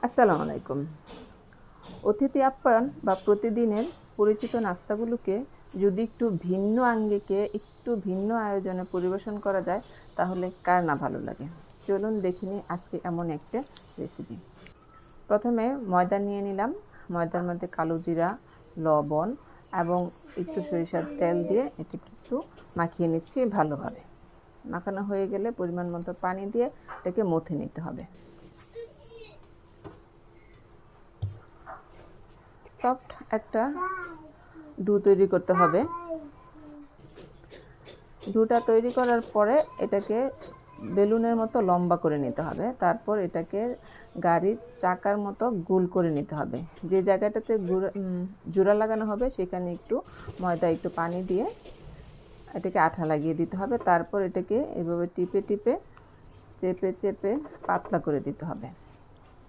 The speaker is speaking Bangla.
আসসালামু আলাইকুম। অতিথি আপ্যায়ন বা প্রতিদিনের পরিচিত নাস্তাগুলোকে যদি একটু ভিন্ন আঙ্গিকে, একটু ভিন্ন আয়োজনে পরিবেশন করা যায়, তাহলে কার না ভালো লাগে? চলুন দেখে নিই আজকে এমন একটা রেসিপি। প্রথমে ময়দা নিয়ে নিলাম। ময়দার মধ্যে কালো জিরা, লবণ এবং একটু সরিষার তেল দিয়ে এটাকে একটু মাখিয়ে নিচ্ছি ভালোভাবে। মাখানো হয়ে গেলে পরিমাণ মতো পানি দিয়ে এটাকে মথে নিতে হবে। সফট একটা ডো তৈরি করতে হবে। ডোটা তৈরি করার পরে এটাকে বেলুনের মতো লম্বা করে নিতে হবে। তারপর এটাকে গাড়ির চাকার মতো গোল করে নিতে হবে। যে জায়গাটাতে জোড়া লাগানো হবে সেখানে একটু ময়দা, একটু পানি দিয়ে এটাকে আঠা লাগিয়ে দিতে হবে। তারপর এটাকে এভাবে টিপে টিপে চেপে চেপে পাতলা করে দিতে হবে।